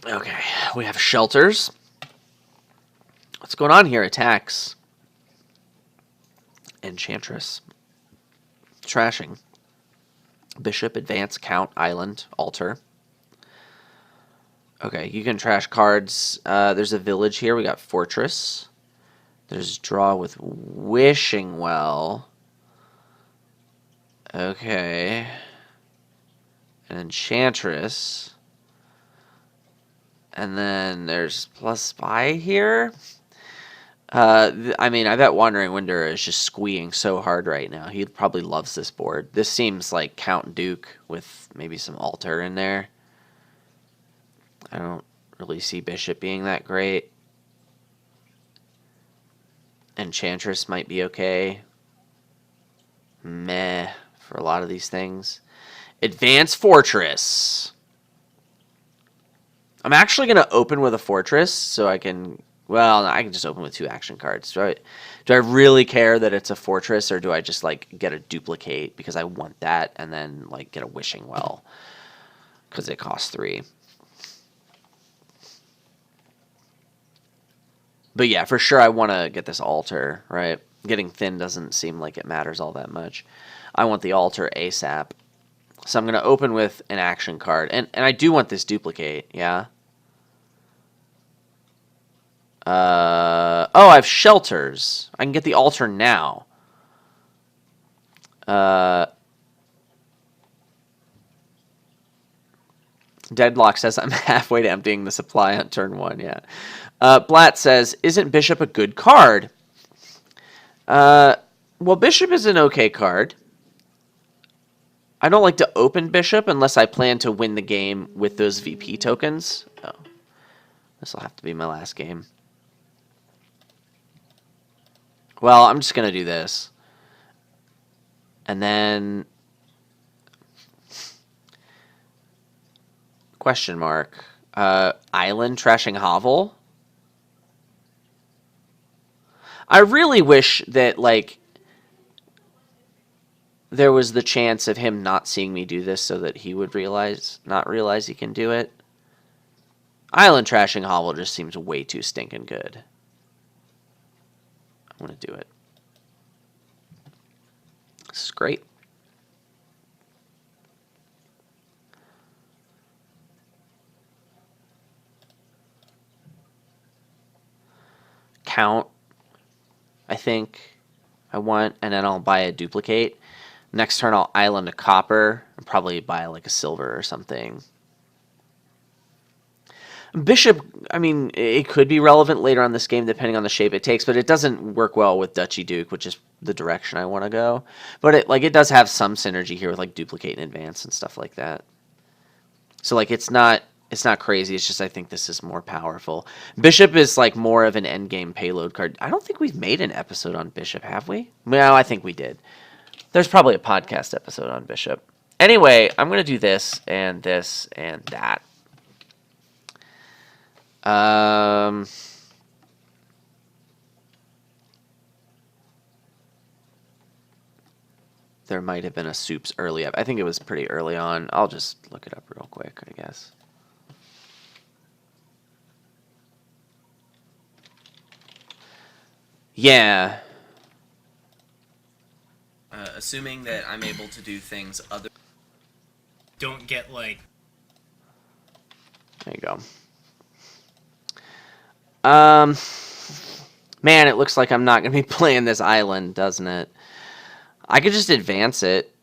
Okay, we have shelters. What's going on here? Attacks. Enchantress. Trashing. Bishop, advance, count, island, altar. Okay, you can trash cards. There's a village here. We got fortress. There's draw with wishing well. Okay. An enchantress. And then there's plus spy here. I mean, I bet Wandering Winder is just squeeing so hard right now. He probably loves this board. This seems like Count Duke with maybe some altar in there. I don't really see Bishop being that great. Enchantress might be okay. Meh for a lot of these things. Advanced Fortress. I'm actually going to open with a Fortress so I can... Well, I can just open with 2 action cards. Do I really care that it's a Fortress, or do I just like get a duplicate because I want that, and then like get a Wishing Well because it costs 3? But yeah, for sure I want to get this altar, right? Getting thin doesn't seem like it matters all that much. I want the altar ASAP. So I'm going to open with an action card. And I do want this duplicate, yeah? Oh, I have shelters. I can get the altar now. Deadlock says, I'm halfway to emptying the supply on turn 1, yeah. Blatt says, isn't Bishop a good card? Well, Bishop is an okay card. I don't like to open Bishop unless I plan to win the game with those VP tokens. Oh, this will have to be my last game. Well, I'm just going to do this. And then... Question mark. Island trashing Hovel? I really wish that, like, there was the chance of him not seeing me do this so that he would not realize he can do it. Island trashing Hovel just seems way too stinking good. I'm going to do it. This is great. Count, I think I want, and then I'll buy a duplicate. Next turn I'll island a copper and probably buy like a silver or something. Bishop, I mean, it could be relevant later on this game depending on the shape it takes, but it doesn't work well with Duchy Duke, which is the direction I want to go. But it does have some synergy here with like duplicate and advance and stuff like that. So like it's not crazy. It's just I think this is more powerful. Bishop is like more of an endgame payload card. I don't think we've made an episode on Bishop, have we? Well, I think we did. There's probably a podcast episode on Bishop. Anyway, I'm going to do this and that. There might have been a soups early. I think it was pretty early on. I'll just look it up real quick, I guess. Yeah. Assuming that I'm able to do things other... Don't get, like... There you go. Man, it looks like I'm not going to be playing this island, doesn't it? I could just advance it.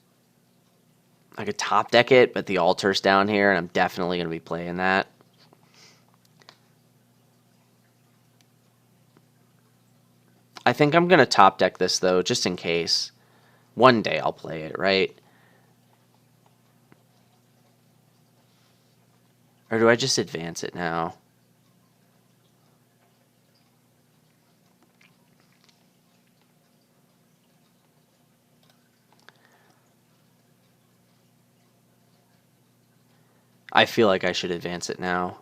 I could top deck it, but the altar's down here, and I'm definitely going to be playing that. I think I'm going to top deck this, though, just in case. One day I'll play it, right? Or do I just advance it now? I feel like I should advance it now.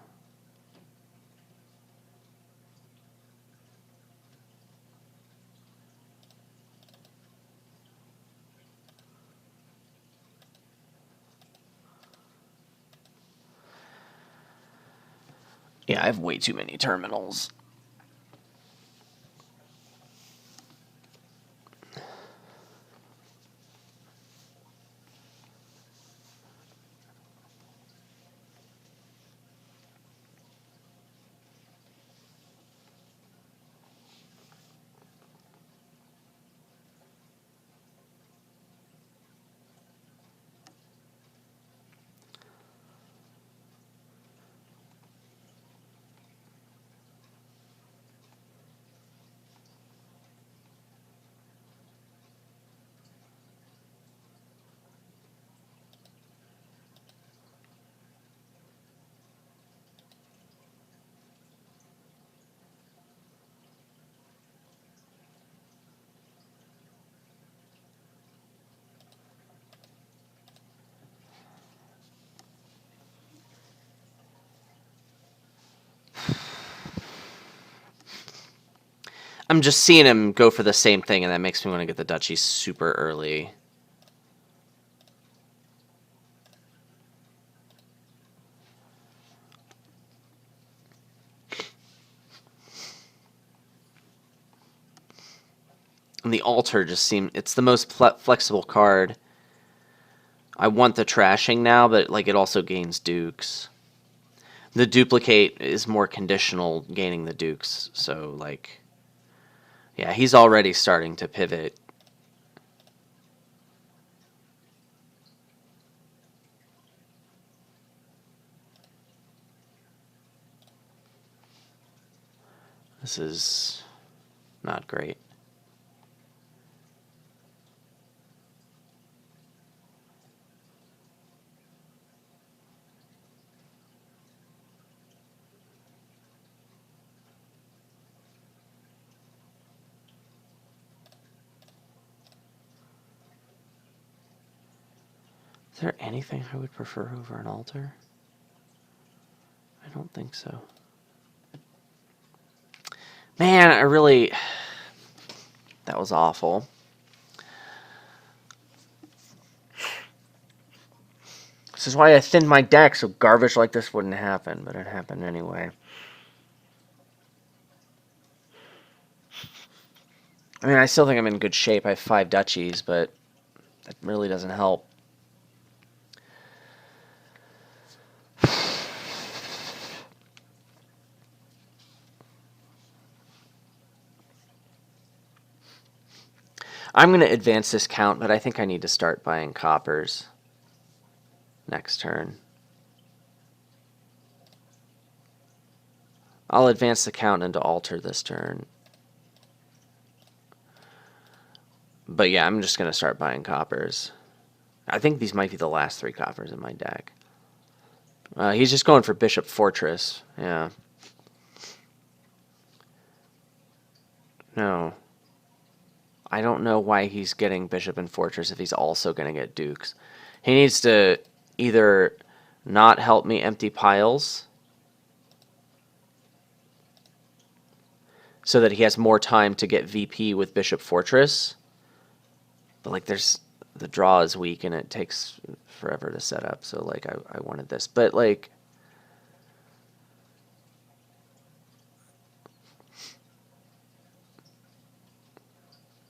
Yeah, I have way too many terminals. I'm just seeing him go for the same thing, and that makes me want to get the duchy super early. And the altar just seems... It's the most flexible card. I want the trashing now, but like it also gains dukes. The duplicate is more conditional gaining the dukes, so like... Yeah, he's already starting to pivot. This is not great. Is there anything I would prefer over an altar? I don't think so. Man, I really... That was awful. This is why I thinned my deck so garbage like this wouldn't happen, but it happened anyway. I mean, I still think I'm in good shape. I have 5 duchies, but that really doesn't help. I'm going to advance this count, but I think I need to start buying coppers next turn. I'll advance the count into altar this turn. But yeah, I'm just going to start buying coppers. I think these might be the last 3 coppers in my deck. He's just going for Bishop Fortress. Yeah. No. I don't know why he's getting Bishop and Fortress if he's also going to get Dukes. He needs to either not help me empty piles so that he has more time to get VP with Bishop Fortress. But, like, the draw is weak and it takes forever to set up. So, like, I wanted this. But, like...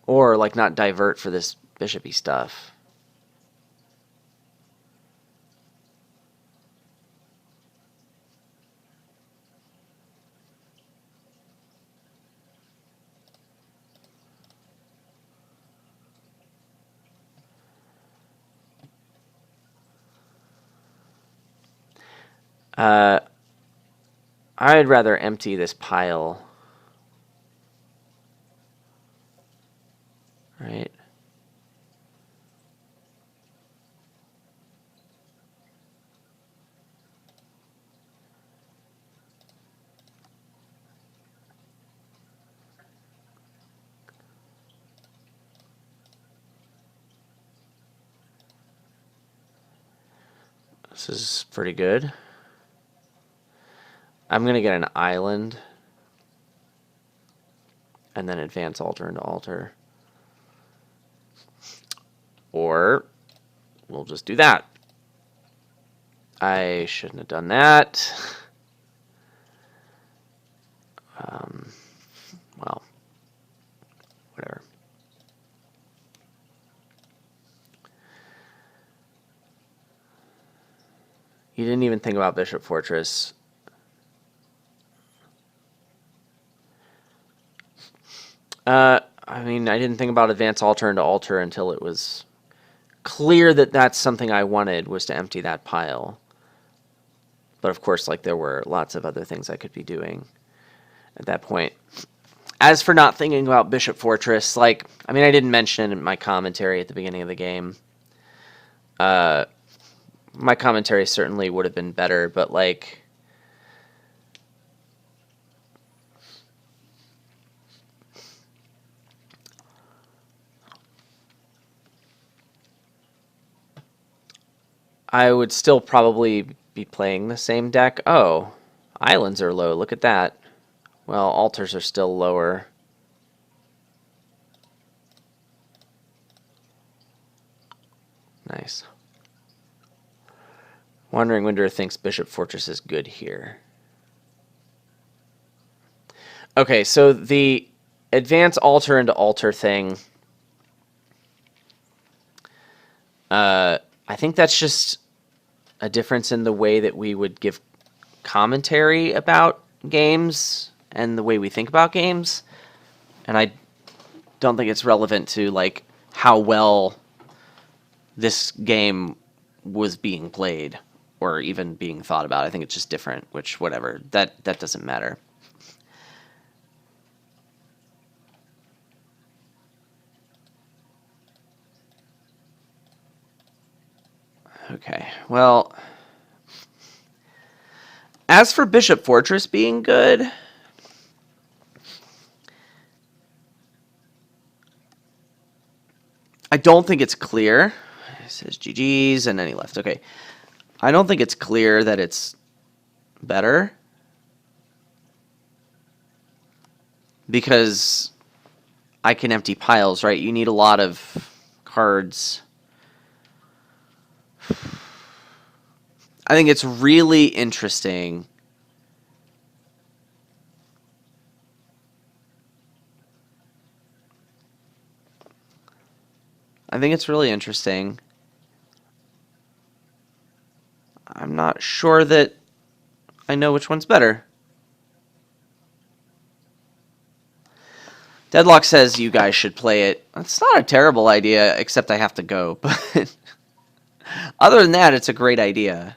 Or, like, not divert for this bishopy stuff. I'd rather empty this pile. Right? This is pretty good. I'm going to get an island and then advance altar into altar. Or we'll just do that. I shouldn't have done that. Well, whatever. You didn't even think about Bishop Fortress. I mean, I didn't think about advance altar into altar until it was clear that that's something I wanted, was to empty that pile. But of course, like, there were lots of other things I could be doing at that point. As for not thinking about Bishop Fortress, like, I mean, I didn't mention it in my commentary at the beginning of the game. My commentary certainly would have been better, but, like, I would still probably be playing the same deck. Oh, islands are low. Look at that. Well, altars are still lower. Nice. Wandering Wanderer thinks Bishop Fortress is good here. Okay, so the advance altar into altar thing, I think that's just a difference in the way that we would give commentary about games and the way we think about games. And I don't think it's relevant to, like, how well this game was being played or even being thought about. I think it's just different, which, whatever. That doesn't matter. Okay, well, as for Bishop Fortress being good, I don't think it's clear. It says GG's, and then he left. Okay, I don't think it's clear that it's better, because I can empty piles, right? You need a lot of cards. I think it's really interesting. I think it's really interesting. I'm not sure that I know which one's better. Deadlock says you guys should play it. That's not a terrible idea, except I have to go. But other than that, it's a great idea.